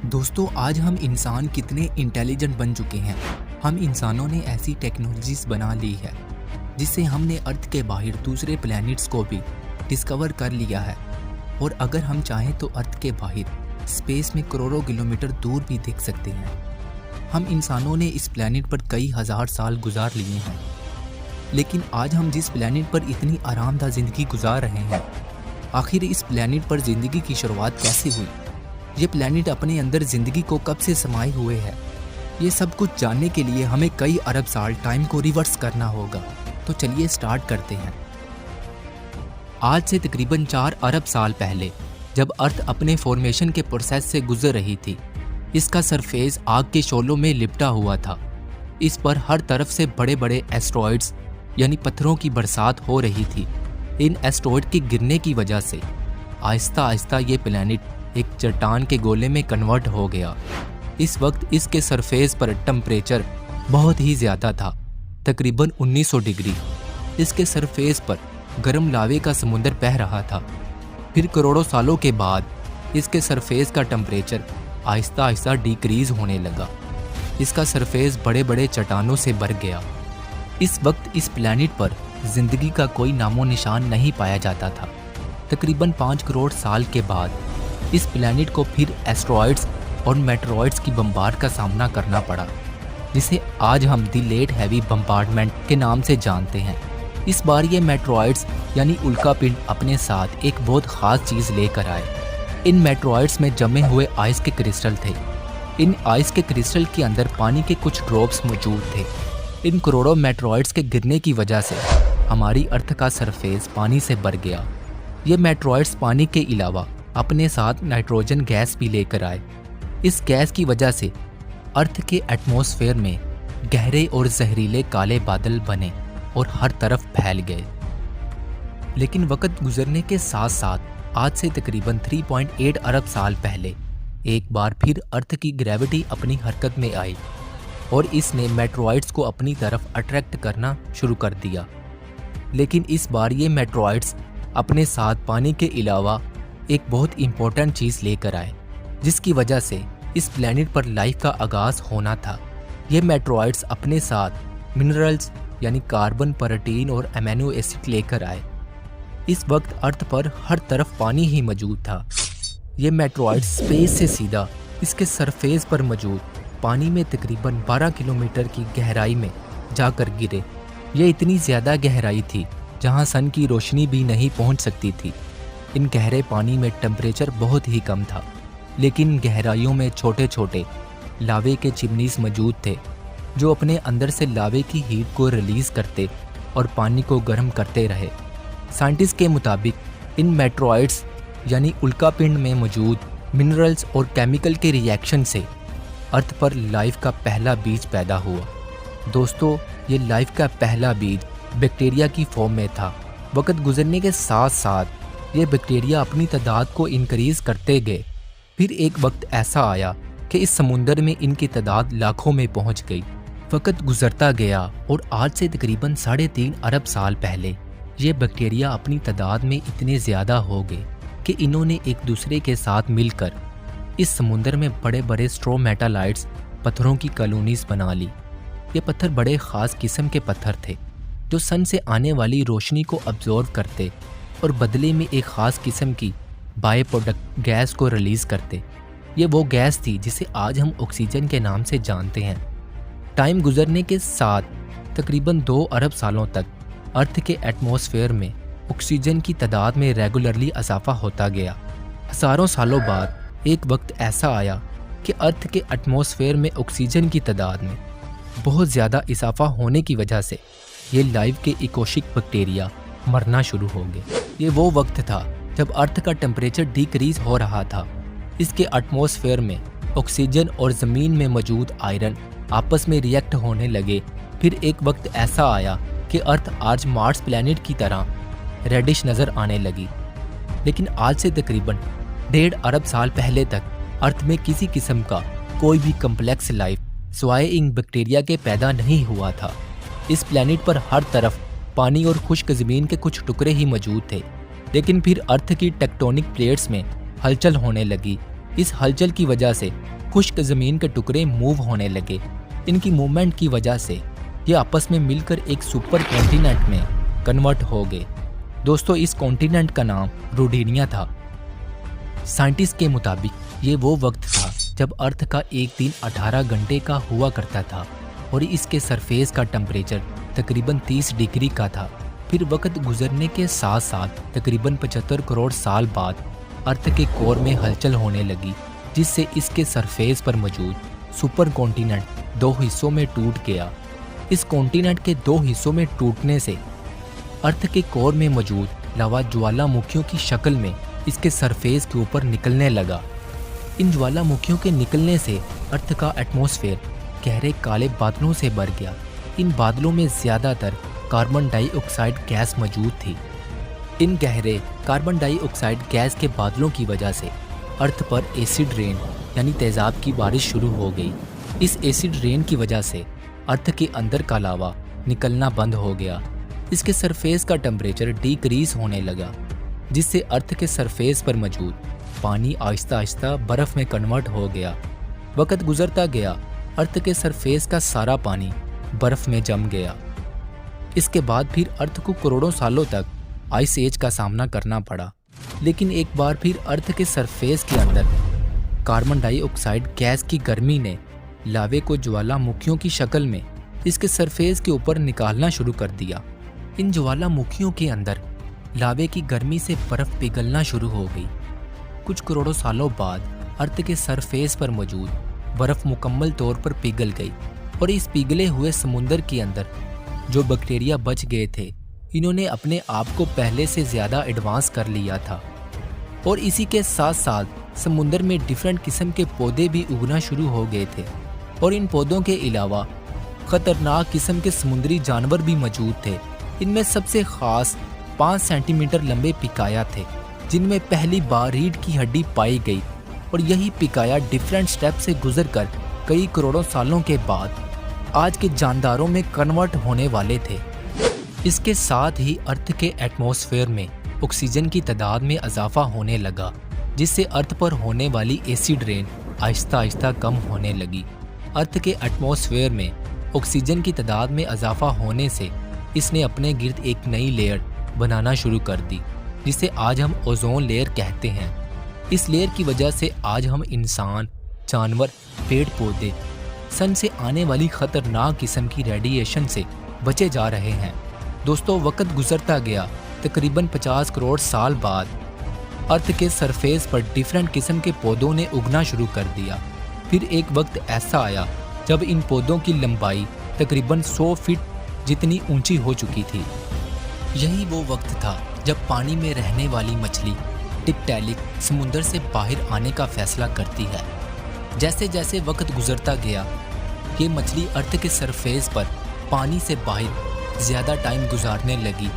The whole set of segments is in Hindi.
दोस्तों, आज हम इंसान कितने इंटेलिजेंट बन चुके हैं। हम इंसानों ने ऐसी टेक्नोलॉजीज बना ली है जिससे हमने अर्थ के बाहर दूसरे प्लैनेट्स को भी डिस्कवर कर लिया है। और अगर हम चाहें तो अर्थ के बाहर स्पेस में करोड़ों किलोमीटर दूर भी देख सकते हैं। हम इंसानों ने इस प्लैनेट पर कई हजार साल गुजार लिए हैं, लेकिन आज हम जिस प्लैनेट पर इतनी आरामदायक ज़िंदगी गुजार रहे हैं, आखिर इस प्लैनेट पर ज़िंदगी की शुरुआत कैसे हुई? ये प्लैनेट अपने अंदर ज़िंदगी को कब से समाये हुए है? ये सब कुछ जानने के लिए हमें कई अरब साल टाइम को रिवर्स करना होगा। तो चलिए स्टार्ट करते हैं। आज से तकरीबन 4 अरब साल पहले जब अर्थ अपने फॉर्मेशन के प्रोसेस से गुजर रही थी, इसका सरफेस आग के शोलों में लिपटा हुआ था। इस पर हर तरफ से बड़े बड़े एस्ट्रॉइड्स यानी पत्थरों की बरसात हो रही थी। इन एस्ट्रॉइड के गिरने की वजह से आहिस्ता आहिस्ता ये प्लैनेट एक चट्टान के गोले में कन्वर्ट हो गया। इस वक्त इसके सरफेस पर टेम्परेचर बहुत ही ज़्यादा था, तकरीबन 1900 डिग्री। इसके सरफेस पर गर्म लावे का समुंदर बह रहा था। फिर करोड़ों सालों के बाद इसके सरफेस का टेम्परेचर आहिस्ता आहिस्ता डिक्रीज़ होने लगा। इसका सरफेस बड़े बड़े चट्टानों से भर गया। इस वक्त इस प्लैनेट पर ज़िंदगी का कोई नामो निशान नहीं पाया जाता था। तकरीबन 5 करोड़ साल के बाद इस प्लैनेट को फिर एस्ट्रॉइड्स और मेटेरॉइड्स की बम्बार्ड का सामना करना पड़ा, जिसे आज हम द लेट हैवी बम्बार्डमेंट के नाम से जानते हैं। इस बार ये मेटेरॉइड्स यानी उल्कापिंड अपने साथ एक बहुत ख़ास चीज़ लेकर आए। इन मेटेरॉइड्स में जमे हुए आइस के क्रिस्टल थे। इन आइस के क्रिस्टल के अंदर पानी के कुछ ड्रॉप्स मौजूद थे। इन करोड़ों मेटेरॉइड्स के गिरने की वजह से हमारी अर्थ का सरफेस पानी से भर गया। ये मेटेरॉइड्स पानी के अलावा अपने साथ नाइट्रोजन गैस भी लेकर आए। इस गैस की वजह से अर्थ के एटमॉस्फेयर में गहरे और जहरीले काले बादल बने और हर तरफ फैल गए। लेकिन वक्त गुजरने के साथ साथ आज से तकरीबन 3.8 अरब साल पहले एक बार फिर अर्थ की ग्रेविटी अपनी हरकत में आई और इसने मेटेरॉइड्स को अपनी तरफ अट्रैक्ट करना शुरू कर दिया। लेकिन इस बार ये मेटेरॉइड्स अपने साथ पानी के अलावा एक बहुत इम्पोर्टेंट चीज़ लेकर आए, जिसकी वजह से इस प्लैनेट पर लाइफ का आगाज़ होना था। ये मेटेरॉइड्स अपने साथ मिनरल्स यानी कार्बन, प्रोटीन और अमीनो एसिड लेकर आए। इस वक्त अर्थ पर हर तरफ पानी ही मौजूद था। ये मेटेरॉइड्स स्पेस से सीधा इसके सरफेस पर मौजूद पानी में तकरीबन 12 किलोमीटर की गहराई में जाकर गिरे। ये इतनी ज़्यादा गहराई थी जहाँ सन की रोशनी भी नहीं पहुँच सकती थी। इन गहरे पानी में टेम्परेचर बहुत ही कम था, लेकिन गहराइयों में छोटे छोटे लावे के चिमनीज मौजूद थे जो अपने अंदर से लावे की हीट को रिलीज़ करते और पानी को गर्म करते रहे। साइंटिस्ट के मुताबिक इन मेटेरॉइड्स यानी उल्कापिंड में मौजूद मिनरल्स और केमिकल के रिएक्शन से अर्थ पर लाइफ का पहला बीज पैदा हुआ। दोस्तों, ये लाइफ का पहला बीज बैक्टीरिया की फॉर्म में था। वक्त गुजरने के साथ साथ ये बैक्टीरिया अपनी तादाद को इंक्रीज़ करते गए। फिर एक वक्त ऐसा आया कि इस समुंदर में इनकी तादाद लाखों में पहुंच गई। वक्त गुजरता गया और आज से तकरीबन 3.5 अरब साल पहले ये बैक्टीरिया अपनी तादाद में इतने ज़्यादा हो गए कि इन्होंने एक दूसरे के साथ मिलकर इस समुंदर में बड़े बड़े स्ट्रोमेटालाइट्स पत्थरों की कॉलोनीज बना ली। ये पत्थर बड़े ख़ास किस्म के पत्थर थे जो सन से आने वाली रोशनी को अब्जॉर्व करते और बदले में एक ख़ास किस्म की बाय प्रोडक्ट गैस को रिलीज़ करते। ये वो गैस थी जिसे आज हम ऑक्सीजन के नाम से जानते हैं। टाइम गुजरने के साथ तकरीबन 2 अरब सालों तक अर्थ के एटमॉस्फेयर में ऑक्सीजन की तादाद में रेगुलरली इजाफा होता गया। हज़ारों सालों बाद एक वक्त ऐसा आया कि अर्थ के एटमॉस्फेयर में ऑक्सीजन की तादाद में बहुत ज़्यादा इजाफा होने की वजह से ये लाइव के इकोशिक बैक्टीरिया मरना शुरू हो गए। ये वो वक्त था जब अर्थ का टेम्परेचर डिक्रीज़ हो रहा था। इसके एटमॉस्फेयर में ऑक्सीजन और ज़मीन में मौजूद आयरन आपस में रिएक्ट होने लगे। फिर एक वक्त ऐसा आया कि अर्थ आज मार्स प्लैनेट की तरह रेडिश नज़र आने लगी। लेकिन आज से तकरीबन 1.5 अरब साल पहले तक अर्थ में किसी किस्म का कोई भी कम्प्लेक्स लाइफ सिवाय इन बैक्टीरिया के पैदा नहीं हुआ था। इस प्लैनेट पर हर तरफ पानी और खुश्क ज़मीन के कुछ टुकड़े ही मौजूद थे। लेकिन फिर अर्थ की टेक्टोनिक प्लेट्स में हलचल होने लगी। इस हलचल की वजह से खुश्क ज़मीन के टुकड़े मूव होने लगे। इनकी मूवमेंट की वजह से ये आपस में मिलकर एक सुपर कॉन्टिनेंट में कन्वर्ट हो गए। दोस्तों, इस कॉन्टिनेंट का नाम रोडेनिया था। साइंटिस्ट के मुताबिक ये वो वक्त था जब अर्थ का एक दिन 18 घंटे का हुआ करता था और इसके सरफेस का टेम्परेचर तकरीबन 30 डिग्री का था। फिर वक्त गुजरने के साथ साथ तकरीबन 75 करोड़ साल बाद अर्थ के कोर में हलचल होने लगी, जिससे इसके सरफेस पर मौजूद सुपर कॉन्टिनेंट दो हिस्सों में टूट गया। इस कॉन्टिनेंट के दो हिस्सों में टूटने से अर्थ के कोर में मौजूद लावा ज्वालामुखियों की शक्ल में इसके सरफेस के ऊपर निकलने लगा। इन ज्वालामुखियों के निकलने से अर्थ का एटमॉस्फेयर गहरे काले बादलों से भर गया। इन बादलों में ज़्यादातर कार्बन डाइऑक्साइड गैस मौजूद थी। इन गहरे कार्बन डाइऑक्साइड गैस के बादलों की वजह से अर्थ पर एसिड रेन यानी तेज़ाब की बारिश शुरू हो गई। इस एसिड रेन की वजह से अर्थ के अंदर का लावा निकलना बंद हो गया। इसके सरफेस का टेम्परेचर डिक्रीज होने लगा, जिससे अर्थ के सरफेस पर मौजूद पानी आहिस्ता आहिस्ता बर्फ़ में कन्वर्ट हो गया। वक्त गुजरता गया, अर्थ के सरफेस का सारा पानी बर्फ़ में जम गया। इसके बाद फिर अर्थ को करोड़ों सालों तक आइस एज का सामना करना पड़ा। लेकिन एक बार फिर अर्थ के सरफेस के अंदर कार्बन डाइऑक्साइड गैस की गर्मी ने लावे को ज्वालामुखियों की शक्ल में इसके सरफेस के ऊपर निकालना शुरू कर दिया। इन ज्वालामुखियों के अंदर लावे की गर्मी से बर्फ पिघलना शुरू हो गई। कुछ करोड़ों सालों बाद अर्थ के सरफेस पर मौजूद बर्फ मुकम्मल तौर पर पिघल गई और इस पिघले हुए समुंदर के अंदर जो बैक्टीरिया बच गए थे, इन्होंने अपने आप को पहले से ज़्यादा एडवांस कर लिया था और इसी के साथ साथ समुंदर में डिफरेंट किस्म के पौधे भी उगना शुरू हो गए थे। और इन पौधों के अलावा ख़तरनाक किस्म के समुद्री जानवर भी मौजूद थे। इनमें सबसे ख़ास 5 सेंटीमीटर लंबे पिकाया थे, जिनमें पहली बार रीढ़ की हड्डी पाई गई और यही पिकाया डिफरेंट स्टेप से गुजरकर कई करोड़ों सालों के बाद आज के जानदारों में कन्वर्ट होने वाले थे। इसके साथ ही अर्थ के एटमॉस्फेयर में ऑक्सीजन की तादाद में इजाफा होने लगा, जिससे अर्थ पर होने वाली एसिड रेन आहिस्ता आहिस्ता कम होने लगी। अर्थ के एटमॉस्फेयर में ऑक्सीजन की तादाद में इजाफा होने से इसने अपने गिर्द एक नई लेयर बनाना शुरू कर दी, जिसे आज हम ओजोन लेयर कहते हैं। इस लेयर की वजह से आज हम इंसान, जानवर, पेड़ पौधे सन से आने वाली खतरनाक किस्म की रेडिएशन से बचे जा रहे हैं। दोस्तों, वक्त गुजरता गया। तकरीबन 50 करोड़ साल बाद अर्थ के सरफेस पर डिफरेंट किस्म के पौधों ने उगना शुरू कर दिया। फिर एक वक्त ऐसा आया जब इन पौधों की लंबाई तकरीबन 100 फीट जितनी ऊंची हो चुकी थी। यही वो वक्त था जब पानी में रहने वाली मछली टिकटैलिक समुंदर से बाहर आने का फैसला करती है। जैसे जैसे वक्त गुजरता गया, ये मछली अर्थ के सरफेस पर पानी से बाहर ज़्यादा टाइम गुजारने लगी।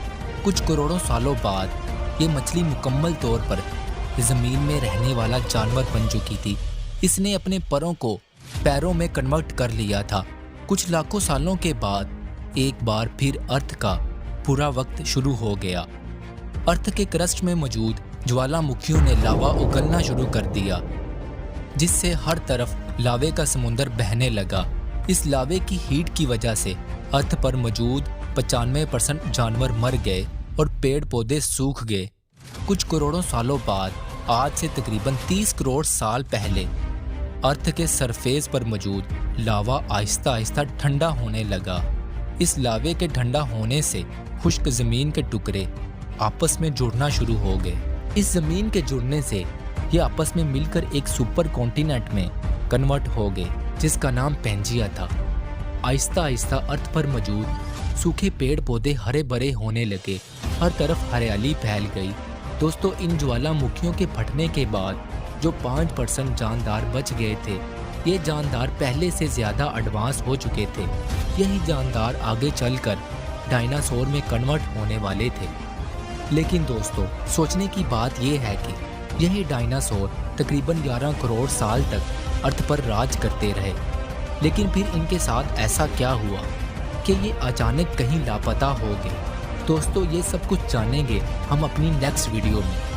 कुछ करोड़ों सालों बाद ये मछली मुकम्मल तौर पर ज़मीन में रहने वाला जानवर बन चुकी थी। इसने अपने परों को पैरों में कन्वर्ट कर लिया था। कुछ लाखों सालों के बाद एक बार फिर अर्थ का पूरा वक्त शुरू हो गया। अर्थ के क्रस्ट में मौजूद ज्वालामुखियों ने लावा उगलना शुरू कर दिया, जिससे हर तरफ लावे का समुंदर बहने लगा। इस लावे की हीट की वजह से अर्थ पर मौजूद 95% जानवर मर गए और पेड़ पौधे सूख गए। कुछ करोड़ों सालों बाद, आज से तकरीबन 30 करोड़ साल पहले, अर्थ के सरफेस पर मौजूद लावा आहिस्ता आहिस्ता ठंडा होने लगा। इस लावे के ठंडा होने से खुश्क ज़मीन के टुकड़े आपस में जुड़ना शुरू हो गए। इस ज़मीन के जुड़ने से ये आपस में मिलकर एक सुपर कॉन्टिनेंट में कन्वर्ट हो गए, जिसका नाम पेंजिया था। आहिस्ता आहिस्ता अर्थ पर मौजूद सूखे पेड़ पौधे हरे भरे होने लगे, हर तरफ हरियाली फैल गई। दोस्तों, इन ज्वालामुखियों के फटने के बाद जो 5% जानदार बच गए थे, ये जानदार पहले से ज़्यादा एडवांस हो चुके थे। यही जानदार आगे चलकर डायनासोर में कन्वर्ट होने वाले थे। लेकिन दोस्तों, सोचने की बात यह है कि यही डायनासोर तकरीबन 11 करोड़ साल तक अर्थ पर राज करते रहे। लेकिन फिर इनके साथ ऐसा क्या हुआ कि ये अचानक कहीं लापता हो गए। दोस्तों, ये सब कुछ जानेंगे हम अपनी नेक्स्ट वीडियो में।